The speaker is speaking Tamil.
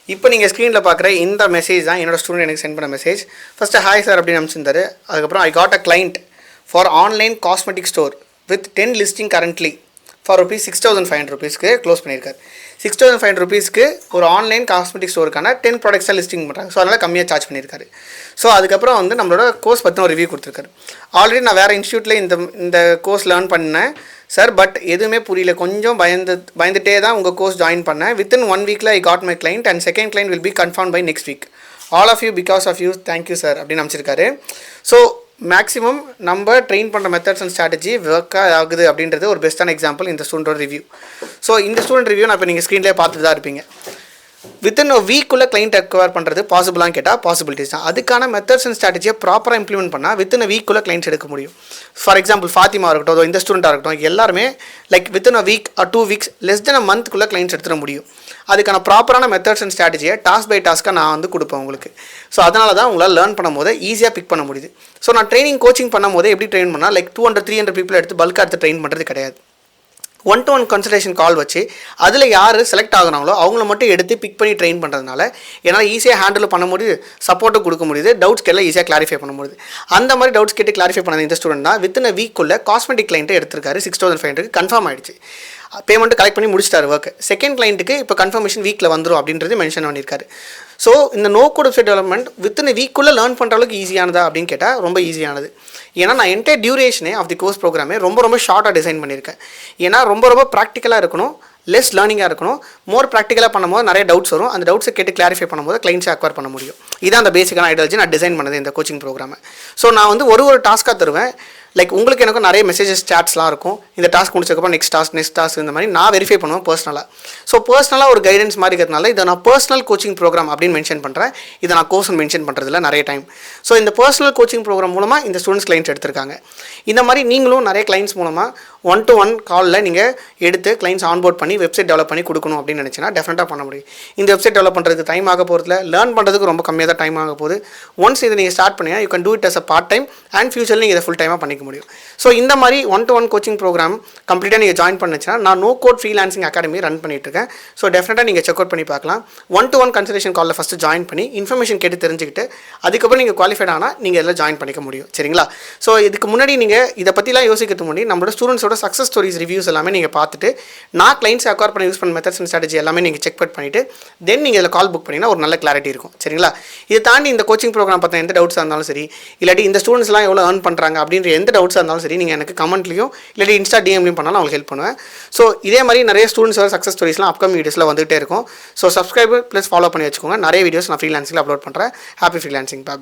இப்போ நீங்கள் ஸ்க்ரீனில் பார்க்குற இந்த மெசேஜ் தான் என்னோட ஸ்டூடெண்ட் எனக்கு சென்ட் பண்ண மெசேஜ். ஃபஸ்ட்டு ஹாய் சார் அப்படின்னு அனுப்பிச்சிருந்தாரு. அதுக்கப்புறம் I got a client for online cosmetic store with 10 listing currently for rupees 6,500 rupees close பண்ணியிருக்காரு. 6,500 rupees ஒரு ஆன்லைன் காஸ்மெட்டிக் ஸ்டோருக்கான 10 ப்ராடக்ட்ஸாக லிஸ்டிங் பண்ணுறாங்க. ஸோ அதனால் கம்மியாக சார்ஜ் பண்ணியிருக்காரு. ஸோ அதுக்கப்புறம் வந்து நம்மளோட கோர்ஸ் பற்றின ஒரு ரிவ்யூ கொடுத்துருக்காரு. ஆல்ரெடி நான் வேறு இன்ஸ்டியூட்டில் இந்த கோர்ஸ் லேர்ன் பண்ணேன் சார், பட் எதுவுமே புரியல, கொஞ்சம் பயந்துட்டே தான் உங்கள் கோர்ஸ் ஜாயின் பண்ணேன். Within 1 week I got my client and second client will be confirm by next week. All of you because of you, thank you sir அப்படின்னு அமைச்சிருக்காரு. ஸோ மேக்ஸிமம் நம்ம ட்ரெயின் பண்ணுற மெத்தட்ஸ் அண்ட் ஸ்ட்ராட்டஜி ஒர்க் ஆகுது அப்படின்றது ஒரு பெஸ்ட்டான எக்ஸாம்பிள் இந்த ஸ்டூடெண்டோட ரிவ்யூ. ஸோ இந்த ஸ்டூடெண்ட் ரிவ்யூ நான் இப்போ நீங்கள் ஸ்க்ரீன்லேயே பார்த்துட்டு தான் இருப்பீங்க. வித்தின் வீக்குள்ளே கிளைண்ட் அக்வயர் பண்ணுறது பாசிபிளான்னு கேட்டால் பாசிபிலிட்டிஸ் தான். அதுக்கான மெத்தட்ஸ் அண்ட் ஸ்ட்ராட்டஜியை ப்ராப்பராக இம்ப்ளிமெண்ட் பண்ணால் வித்தின் வீக்குள்ளே கிளைண்ட்ஸ் எடுக்க முடியும். ஃபார் எக்ஸாம்பிள் ஃபாத்திமா இருக்கட்டும், இந்த ஸ்டூடெண்ட்டாக இருக்கட்டும், எல்லாருமே like within week or 2 weeks less than மந்த்க்குள்ளே கிளைண்ட்ஸ் எடுத்துட முடியும். அதுக்கான ப்ராப்பரான மெத்தட்ஸ் அண்ட் ஸ்ட்ராட்டஜியை டாஸ்க் பை டாஸ்க்காக நான் வந்து கொடுப்பேன் உங்களுக்கு. ஸோ அதனால தான் உங்களால் லேர்ன் பண்ணும் போது ஈஸியாக பிக் பண்ண முடியுது. ஸோ நான் ட்ரைனிங் கோச்சிங் பண்ணும் போது எப்படி ட்ரெயின் பண்ணால் லைக் 200-300 people எடுத்து பல்காக எடுத்து ட்ரெயின் பண்ணுறது கிடையாது. 1-to-1 கன்சல்டேஷன் கால் வச்சு அதில் யார் செலக்ட் ஆகுறாங்களோ அவங்கள மட்டும் எடுத்து பிக் பண்ணி ட்ரெயின் பண்ணுறதுனால என்னால் ஈஸியாக ஹேண்டில் பண்ண முடியுது, சப்போர்ட்டும் கொடுக்க முடியுது, டவுட்ஸ் கேட்கலாம் ஈஸியாக கிளாரிஃபை பண்ண முடியுது. அந்த மாதிரி டவுட்ஸ் கேட்டு கிளாரிஃபை பண்ண இந்த ஸ்டூடெண்ட் தான் வித்தின் வீக்குள்ளே காஸ்மெட்டிக் கிளைண்ட்டை எடுத்திருக்காரு. 6,500 கன்ஃபார்ம் ஆகிடுச்சு. பேமெண்ட்டு கலெக்ட் பண்ணி முடிச்சிட்டாரு ஒர்க். செகண்ட் கிளைண்ட்டுக்கு இப்போ கன்ஃபர்மேஷன் வீக்கில் வந்துடும் அப்படின்றது மென்ஷன் பண்ணியிருக்காரு. ஸோ இந்த no code website development within வீக்குள்ளே லேர்ன் பண்ணுற அளவுக்கு ஈஸியானதா அப்படின்னு கேட்டால் ரொம்ப ஈஸியானது. ஏன்னா நான் என்டையர் டியூரேஷனே ஆஃப் தி கோர்ஸ் ப்ரோக்ராமே ரொம்ப ஷார்ட்டாக டிசைன் பண்ணியிருக்கேன். ஏன்னா ரொம்ப ப்ராக்டிக்கலாக இருக்கணும், லெஸ் லேர்னிங்காக இருக்கணும். மோர் ப்ராக்டிக்கலாக பண்ணும்போது நிறைய டவுட்ஸ் வரும். அந்த டவுட்ஸை கேட்டு கிளாரிஃபை பண்ணும்போது கிளைண்ட்ஸை அக்வயர் பண்ண முடியும். இதான் அந்த பேசிக்கான ஐடியாலஜி நான் டிசைன் பண்ணது இந்த கோச்சிங் ப்ரோக்ராமை. ஸோ நான் வந்து ஒரு டாஸ்க்காக தருவேன். லைக் உங்களுக்கு எனக்கும் நிறைய மெசேஜஸ் சாட்ஸ்லாம் இருக்கும். இந்த டாஸ்க் முடிச்சதுக்கப்புறம் நெக்ஸ்ட் டாஸ்க் இந்த மாதிரி நான் வெரிஃபை பண்ணுவேன் பர்சனலாக. ஸோ பர்சனலாக ஒரு கைடன்ஸ் மாதிரி இருக்கிறதுனால இதை நான் பர்சனல் கோச்சிங் ப்ரோக்ராம் அப்படின்னு மென்ஷன் பண்ணுறேன். இதை நான் கோர்ஸ் மென்ஷன் பண்ணுறதில்ல நிறைய டைம். ஸோ இந்த பர்சனல் கோச்சிங் ப்ரோக்ராம் மூலமாக இந்த ஸ்டூடெண்ட்ஸ் கிளைண்ட்ஸ் எடுத்திருக்காங்க. இந்த மாதிரி நீங்களும் நிறைய கிளைண்ட்ஸ் மூலமாக 1-to-1 காலில் நீங்கள் எடுத்து கிளைண்ட்ஸ் ஆன்போர்ட் பண்ணி வெப்சைட் டெவலப் பண்ணி கொடுக்கணும் அப்படின்னு நினச்சினா டெஃபினட்டாக பண்ண முடியும். இந்த வெப்சைட் டெவலப் பண்ணுறதுக்கு டைம் ஆக போகிறதுல, லேர்ன் பண்ணுறதுக்கு ரொம்ப கம்மியாக தான் டைம் ஆக போகுது. ஒன்ஸ் இதை நீங்கள் ஸ்டார்ட் பண்ணிங்கன்னா you can do it as a part time and ஃபியூச்சரில் நீங்கள் இதை ஃபுல் டைமாக பண்ணிக்க முடியும். ஸோ இந்த மாதிரி 1-to-1 கோச்சிங் ப்ரோக்ராம் கம்ப்ளீட்டாக நீங்கள் ஜாயின் பண்ணிச்சுன்னா நான் no code freelancing academy run பண்ணிட்டுருக்கேன். ஸோ டெஃபினட்டாக நீங்கள் செக் அவுட் பண்ணி பார்க்கலாம். 1-to-1 கன்சல்டேஷன் காலில் ஃபஸ்ட்டு ஜாயின் பண்ணி இன்ஃபர்மேஷன் கேட்டு தெரிஞ்சுக்கிட்டு அதுக்கப்புறம் நீங்கள் குவாலிஃபைட் ஆனால் நீங்கள் எல்லாம் ஜாயின் பண்ணிக்க முடியும். சரிங்களா? ஸோ இதுக்கு முன்னாடி நீங்கள் இதை பற்றிலாம் யோசிக்கிறதுக்கு முன்னாடி நம்மளோட ஸ்டூடெண்ட்ஸோட சக்ஸஸ் ஸ்டோரிஸ் ரிவ்யூஸ் எல்லாமே நீங்கள் பார்த்துட்டு நான் கிளைண்ட்ஸ் அக்வயர் பண்ண யூஸ் பண்ண மெத்தட்ஸ் அண்ட் ஸ்ட்ராட்டஜி எல்லாமே நீங்கள் செக் பண்ணிவிட்டு தென் நீங்கள் இதில் கால் புக் பண்ணிங்கன்னா ஒரு நல்ல கிளாரிட்டி இருக்கும். சரிங்களா? இதை தாண்டி இந்த கோச்சிங் ப்ரோக்ராம் பார்த்தா எந்த டவுட்ஸாக இருந்தாலும் சரி, இல்லாட்டி இந்த ஸ்டூடெண்ட்ஸ்லாம் எவ்வளோ ஏர்ன் பண்ணுறாங்க அப்படின்ற எந்த டவுட்ஸாக இருந்தாலும் சரி, நீங்கள் எனக்கு கமெண்ட்லையும் இல்லாட்டி இன்ஸ்டா டிஎம்லையும் பண்ணாலும் அவங்களுக்கு ஹெல்ப் பண்ணுவேன். ஸோ இதே மாதிரி நிறைய ஸ்டூடெண்ட்ஸோட சக்ஸஸ் ஸ்டோரிஸ்லாம் அப்கமிங் வீடியோஸில் வந்துகிட்டே இருக்கும். ஸோ சப்ஸ்கிரைபர் ப்ளஸ் ஃபாலோ பண்ணி வச்சுக்கோங்க. நிறைய வீடியோஸ் நான் ஃப்ரீலான்சிங்கில் அப்லோட் பண்ணுறேன். Happy freelancing. பாய்.